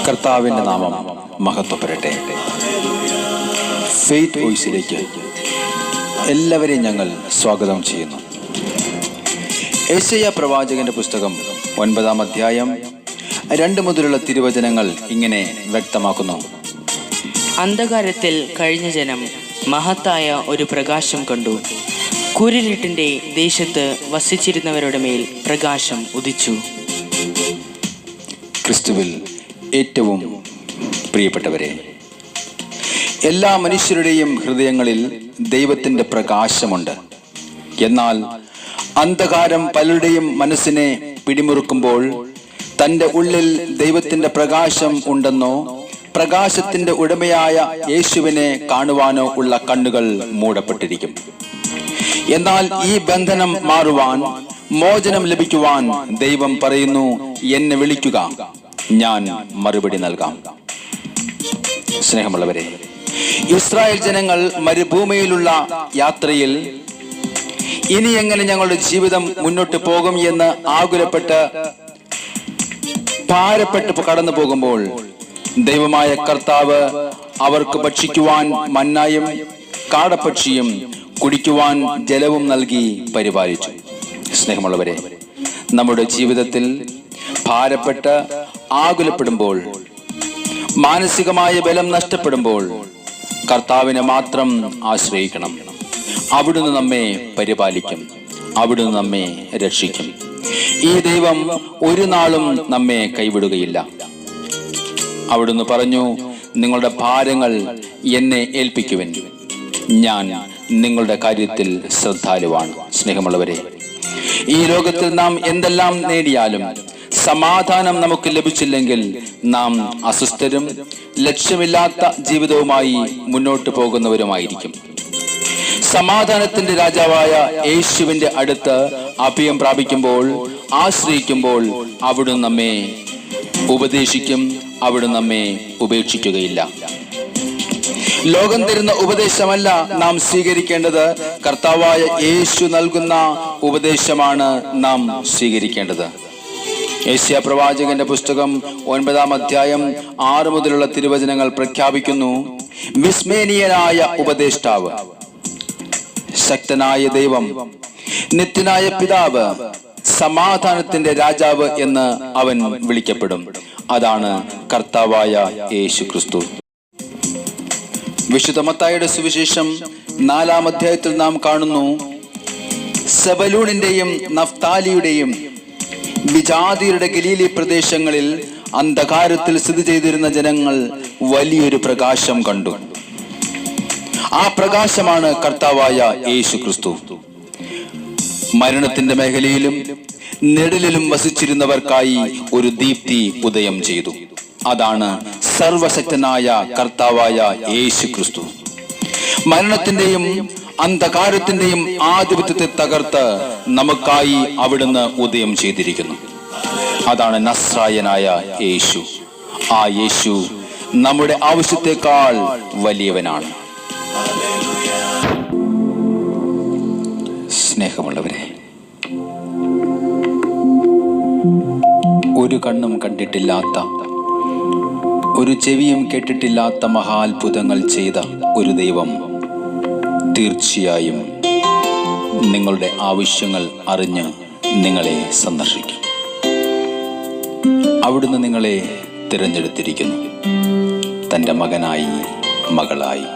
കർത്താവിൻ്റെ നാമം മഹത്വപ്പെടട്ടെ. ഫെയ്ത്ത് വോയിസിലേക്ക് എല്ലാവരെയും ഞങ്ങൾ സ്വാഗതം ചെയ്യുന്നു. യെശയ്യാ പ്രവാചകന്റെ പുസ്തകം 9-ാം അധ്യായം 2 മുതലുള്ള തിരുവചനങ്ങൾ ഇങ്ങനെ വ്യക്തമാക്കുന്നു. അന്ധകാരത്തിൽ കഴിഞ്ഞ ജനം മഹത്തായ ഒരു പ്രകാശം കണ്ടു. കൂരിരുട്ടിന്റെ ദേശത്ത് വസിച്ചിരുന്നവരുടെ മേൽ പ്രകാശം ഉദിച്ചു. ക്രിസ്തുവിൽ ഏറ്റവും പ്രിയപ്പെട്ടവരെ, എല്ലാ മനുഷ്യരുടെയും ഹൃദയങ്ങളിൽ ദൈവത്തിൻ്റെ പ്രകാശമുണ്ട്. എന്നാൽ അന്ധകാരം പലരുടെയും മനസ്സിനെ പിടിമുറുക്കുമ്പോൾ തൻ്റെ ഉള്ളിൽ ദൈവത്തിൻ്റെ പ്രകാശം ഉണ്ടെന്നോ പ്രകാശത്തിൻ്റെ ഉടമയായ യേശുവിനെ കാണുവാനോ ഉള്ള കണ്ണുകൾ മൂടപ്പെട്ടിരിക്കും. എന്നാൽ ഈ ബന്ധനം മാറുവാൻ, മോചനം ലഭിക്കുവാൻ ദൈവം പറയുന്നു, എന്നെ വിളിക്കുക, ഞാൻ മറുപടി നൽകാം. സ്നേഹമുള്ളവരെ, ഇസ്രായേൽ ജനങ്ങൾ മരുഭൂമിയിലുള്ള യാത്രയിൽ ഇനി എങ്ങനെ ഞങ്ങളുടെ ജീവിതം മുന്നോട്ട് പോകും എന്ന് ആകുലപ്പെട്ട് ഭാരപ്പെട്ട് കടന്നു പോകുമ്പോൾ ദൈവമായ കർത്താവ് അവർക്ക് ഭക്ഷിക്കുവാൻ മന്നായും കാടപ്പക്ഷിയും കുടിക്കുവാൻ ജലവും നൽകി പരിപാലിച്ചു. സ്നേഹമുള്ളവരെ, നമ്മുടെ ജീവിതത്തിൽ ഭാരപ്പെട്ട് ആകുലപ്പെടുമ്പോൾ, മാനസികമായ ബലം നഷ്ടപ്പെടുമ്പോൾ കർത്താവിനെ മാത്രം ആശ്രയിക്കണം. അവിടുന്ന് നമ്മെ പരിപാലിക്കും, അവിടുന്ന് നമ്മെ രക്ഷിക്കും. ഈ ദൈവം ഒരു നാളും നമ്മെ കൈവിടുകയില്ല. അവിടുന്ന് പറഞ്ഞു, നിങ്ങളുടെ ഭാരങ്ങൾ എന്നെ ഏൽപ്പിക്കുവിൻ, ഞാൻ നിങ്ങളുടെ കാര്യത്തിൽ ശ്രദ്ധാലുവാണ്. സ്നേഹമുള്ളവരെ, ഈ ലോകത്തിൽ നാം എന്തെല്ലാം നേടിയാലും സമാധാനം നമുക്ക് ലഭിച്ചില്ലെങ്കിൽ നാം അസ്വസ്ഥരും ലക്ഷ്യമില്ലാത്ത ജീവിതവുമായി മുന്നോട്ട് പോകുന്നവരുമായിരിക്കും. സമാധാനത്തിന്റെ രാജാവായ യേശുവിന്റെ അടുത്ത് അഭയം പ്രാപിക്കുമ്പോൾ, ആശ്രയിക്കുമ്പോൾ അവിടുന്ന് നമ്മെ ഉപദേശിക്കും, അവിടുന്ന് നമ്മെ ഉപേക്ഷിക്കുകയില്ല. ലോകം തരുന്ന ഉപദേശമല്ല നാം സ്വീകരിക്കേണ്ടത്, കർത്താവായ യേശു നൽകുന്ന ഉപദേശമാണ് നാം സ്വീകരിക്കേണ്ടത്. യെശയ്യാ പ്രവാചകന്റെ പുസ്തകം 9-ാം അധ്യായം 6 മുതലുള്ള തിരുവചനങ്ങൾ പ്രഖ്യാപിക്കുന്നു. വിസ്മയനീയനായ ഉപദേഷ്ടാവ്, ശക്തനായ ദൈവം, നിത്യനായ പിതാവ്, സമാധാനത്തിന്റെ രാജാവ് എന്ന് അവൻ വിളിക്കപ്പെടും. അതാണ് കർത്താവായ യേശു ക്രിസ്തു. വിശുദ്ധ മത്തായിയുടെ സുവിശേഷം 4-ാം അധ്യായത്തിൽ നാം കാണുന്നു, സെബലൂണിന്റെയും നഫ്താലിയുടെയും വിജാതിയുടെ ഗലീലി പ്രദേശങ്ങളിൽ അന്ധകാരത്തിൽ സ്ഥിതി ചെയ്തിരുന്ന ജനങ്ങൾ വലിയൊരു പ്രകാശം കണ്ടു. ആ പ്രകാശമാണ് കർത്താവായ യേശു ക്രിസ്തു. മരണത്തിന്റെ മേഖലയിലും നിഴലിലും വസിച്ചിരുന്നവർക്കായി ഒരു ദീപ്തി ഉദയം ചെയ്തു. അതാണ് സർവശക്തനായ കർത്താവായ യേശു ക്രിസ്തു. മരണത്തിന്റെയും അന്ധകാരത്തിന്റെയും ആധിപത്യത്തെ തകർത്ത് നമുക്കായി അവിടുന്ന് ഉദയം ചെയ്തിരിക്കുന്നു. അതാണ് നസ്രായനായ യേശു. ആ യേശു നമ്മുടെ ആവശ്യത്തെക്കാൾ വലിയവനാണ്. സ്നേഹമുള്ളവരെ, ഒരു കണ്ണും കണ്ടിട്ടില്ലാത്ത, ഒരു ചെവിയും കേട്ടിട്ടില്ലാത്ത മഹാത്ഭുതങ്ങൾ ചെയ്ത ഒരു ദൈവം തീർച്ചയായും നിങ്ങളുടെ ആവശ്യങ്ങൾ അറിഞ്ഞ് നിങ്ങളെ സന്ദർശിക്കും. അവിടുന്ന് നിങ്ങളെ തിരഞ്ഞെടുത്തിരിക്കുന്നു, തൻ്റെ മകനായി, മകളായി.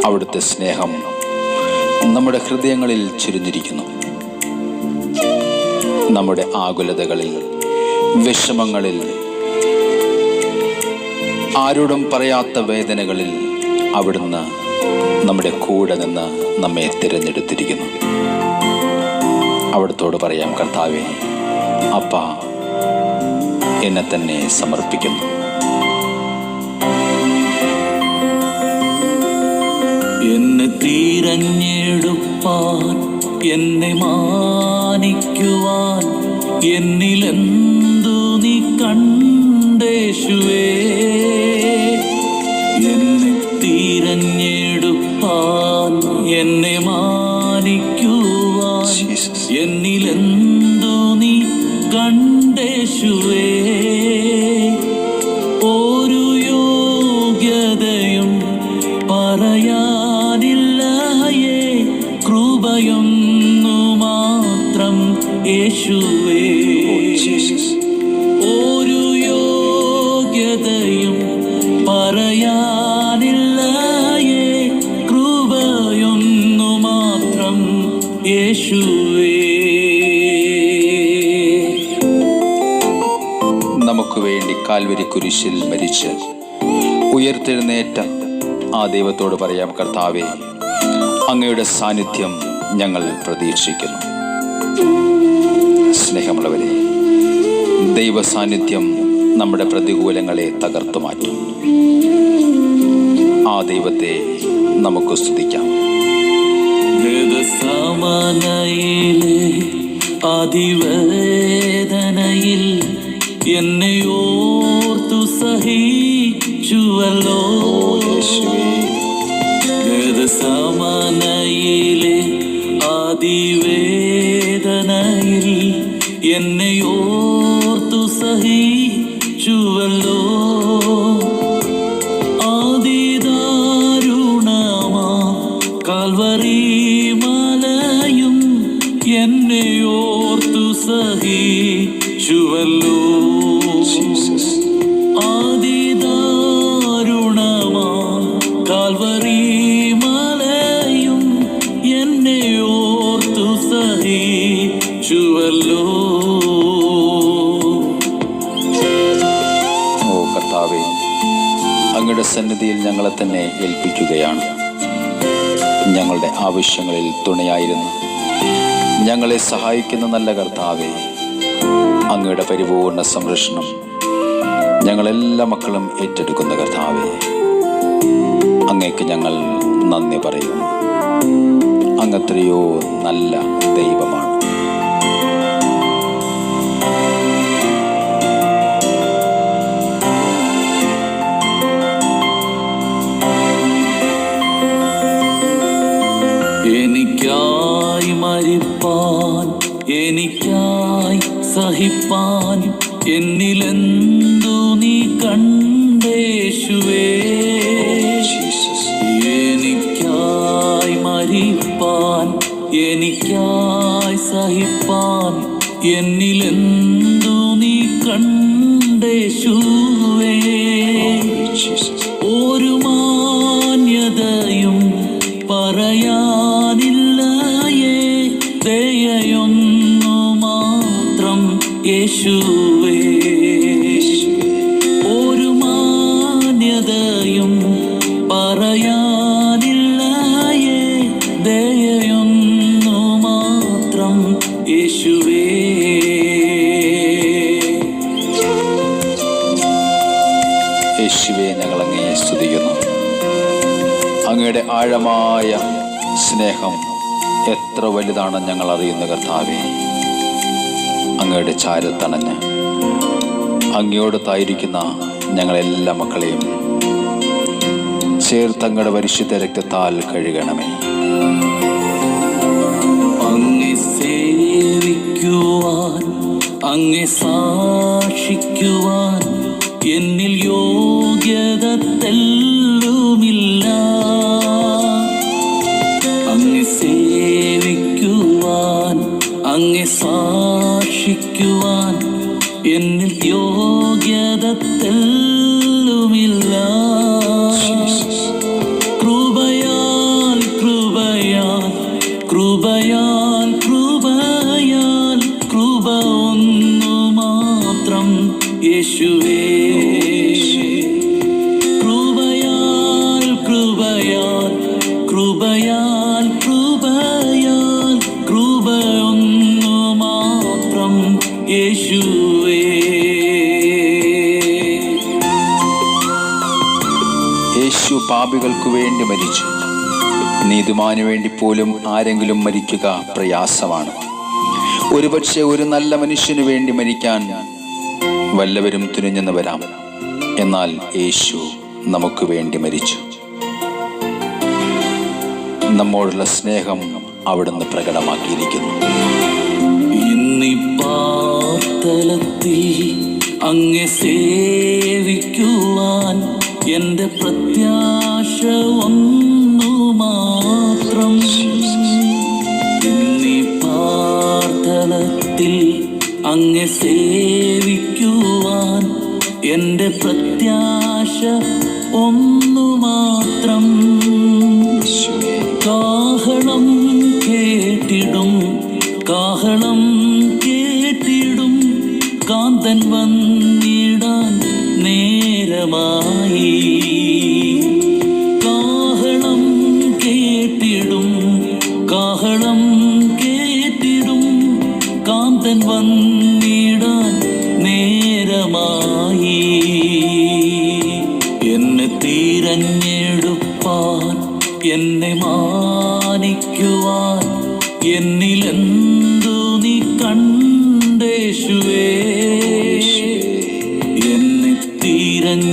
അവിടുത്തെ സ്നേഹം നമ്മുടെ ഹൃദയങ്ങളിൽ ചുരിഞ്ഞിരിക്കുന്നു. നമ്മുടെ ആകുലതകളിൽ, വിഷമങ്ങളിൽ, ആരോടും പറയാത്ത വേദനകളിൽ അവിടുന്ന് നമ്മുടെ കൂടെ നിന്ന് നമ്മെ തിരഞ്ഞെടുത്തിരിക്കുന്നു. അവിടുത്തോട് പറയാം, കർത്താവേ, അപ്പാ, എന്നെ തന്നെ സമർപ്പിക്കുന്നു. എന്നെ തിരഞ്ഞെടുപ്പാൻ, എന്നെ മാനിക്കുവാൻ എന്നിലെന്തു നീ കണ്ടേശുവേ. എന്നെ തിരഞ്ഞെടുപ്പാൻ, യേശുവേ ഒരു യോഗ്യതയും പറയാനില്ലയേ കൃപയൊന്നു മാത്രം യേശുവേ ഒരു യോഗ്യതയും പറയാനില്ലയേ കൃപയൊന്നു മാത്രം യേശുവേ. നമുക്ക് വേണ്ടി കാൽവരി കുരിശിൽ മരിച്ച് ഉയർത്തെഴുന്നേറ്റ ആ ദൈവത്തോട് പറയാം, കർത്താവേ, അങ്ങയുടെ സാന്നിധ്യം ഞങ്ങൾ പ്രതീക്ഷിക്കുന്നു. സ്നേഹമുള്ളവരെ, ദൈവ സാന്നിധ്യം നമ്മുടെ പ്രതികൂലങ്ങളെ തകർത്തു മാറ്റും. ആ ദൈവത്തെ നമുക്ക് സ്തുതിക്കാം. ഗതസമനയിലെ അതിവേദനയിൽ എന്നെ ഓർത്തു സഹിച്ചുവല്ലോ. ഗതസമനയിലെ അതിവേദനയിൽ എന്നെ ഓർത്തു സഹിച്ചുവല്ലോ. അതിദാരുണമാ കാൽവരി മലയും എന്നെ ഓർത്തു സഹിച്ചുവല്ലോ. അതിദാരുണമാ കാൽവരി മലയും എന്നെ ഓർത്തു സഹിച്ചുവല്ലോ. ഓ കർത്താവേ, അങ്ങയുടെ സന്നിധിയിൽ ഞങ്ങളെ തന്നെ ഏൽപ്പിക്കുകയാണ്. ഞങ്ങളുടെ ആവശ്യങ്ങളിൽ തുണയായിരുന്നു ഞങ്ങളെ സഹായിക്കുന്ന നല്ല കർത്താവേ, അങ്ങയുടെ പരിപൂർണ സംരക്ഷണം ഞങ്ങളെല്ലാ മക്കളും ഏറ്റെടുക്കുന്ന കർത്താവേ, അങ്ങേക്ക് ഞങ്ങൾ നന്ദി പറയുന്നു. അങ്ങത്രയോ നല്ല ദൈവമാണ്. എനിക്കായി മരിപ്പാൻ, എനിക്കായി സഹിപ്പാൻ എന്നിലെന്തു നീ കണ്ടേശുവേ. എനിക്കായി മരിപ്പാൻ, എനിക്കായി സഹിപ്പാൻ എന്നിലെന്തു നീ കണ്ടേശുവേ. ഒരു മാന്യതയും പറയാനില്ലയേ ദയയൊന്നു മാത്രം യേശുവേ. ഒരു മാന്യതയും പറയാനില്ലയേ ദയയൊന്നു മാത്രം യേശുവേ. യേശുവേ, ഞങ്ങൾ അങ്ങയെ സ്തുതിക്കുന്നു. അങ്ങയുടെ ആഴമായ സ്നേഹം എത്ര വലുതാണെന്ന് ഞങ്ങൾ അറിയുന്ന കർത്താവേ, അങ്ങയുടെ ചാരത്തണഞ്ഞ് അങ്ങയോടത്തായിരിക്കുന്ന ഞങ്ങളെല്ലാ മക്കളെയും ചേർത്തങ്ങയുടെ പരിശുദ്ധ രക്തത്താൽ കഴുകണമേ. അങ്ങെ സേവിക്കുവാൻ, അങ്ങെ സാക്ഷിക്കുവാൻ എന്നിൽ യോഗ്യത തെല്ലുമില്ല. അങ്ങെ സേവിക്കുവാൻ, അങ്ങെ സാക്ഷിക്കുവാൻ എന്നിൽ യോഗ്യത തെല്ലുമില്ല. കൃപയാൽ കൃപയാൽ കൃപയാൽ കൃപയാൽ കൃപ ഒന്നു മാത്രം യേശുവേ. കൃപയാൽ കൃപയാൽ കൃപയാൽ കൃപയാൽ കൃപ ഒന്നു മാത്രം യേശുവേ. യേശു പാപികൾക്കു വേണ്ടി മരിച്ചു. നീതിമാനു വേണ്ടി പോലും ആരെങ്കിലും മരിക്കുക പ്രയാസമാണ്. ഒരുപക്ഷെ ഒരു നല്ല മനുഷ്യനു വേണ്ടി മരിക്കാൻ വല്ലവരും തുനിഞ്ഞെന്ന് വരാം. എന്നാൽ യേശു നമുക്ക് വേണ്ടി മരിച്ചു. നമ്മോടുള്ള സ്നേഹം അവിടുന്ന് പ്രകടമാക്കിയിരിക്കുന്നു. ഇന്നീ പാതലത്തിൽ അങ്ങെ സേവിക്കുവാൻ എൻ്റെ പ്രത്യാശ ഒന്നു മാത്രം. ഇന്നീ പാതലത്തിൽ അങ്ങെ സേവിക്കുവാൻ എൻ്റെ പ്രത്യാശ ഒന്നു മാത്രം. കാഹളം കേട്ടിടും, കാഹളം കേട്ടിടും, കാന്തൻ വന്നിടാൻ നേരമായി. കാഹളം കേട്ടിടും, കാഹളം കേട്ടിടും, കാന്തൻ വന്നിടാൻ നേരമായി. എന്നെ തിരഞ്ഞെടുപ്പാൻ, എന്നെ മാനിക്കുവാൻ എന്നിലെന്തു നീ കണ്ടേശുവേ. എന്നെ തിരഞ്ഞെടുപ്പാൻ,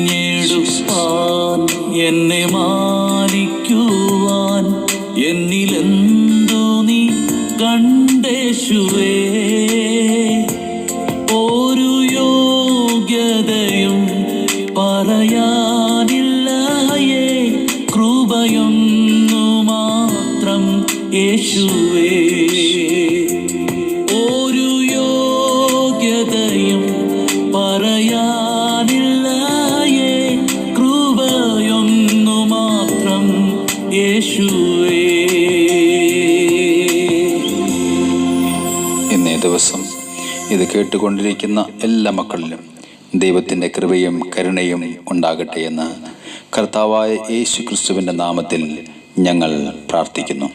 എന്നെ മാനിക്കുവാൻ എന്നിലെന്തു നീ കണ്ടേശുവേ. ഒരു യോഗ്യതയും പറയാനില്ലയേ, കൃപയൊന്നു മാത്രം യേശുവേ. ഒരു യോഗ്യതയും പറയാനില്ലയേ, കൃപയൊന്നു മാത്രം യേശുവേ. ഇന്നേ ദിവസം ഇത് കേട്ടുകൊണ്ടിരിക്കുന്ന എല്ലാ മക്കളിലും ദൈവത്തിൻ്റെ കൃപയും കരുണയും ഉണ്ടാകട്ടെ എന്ന് കർത്താവായ യേശു ക്രിസ്തുവിൻ്റെ നാമത്തിൽ ഞങ്ങൾ പ്രാർത്ഥിക്കുന്നു.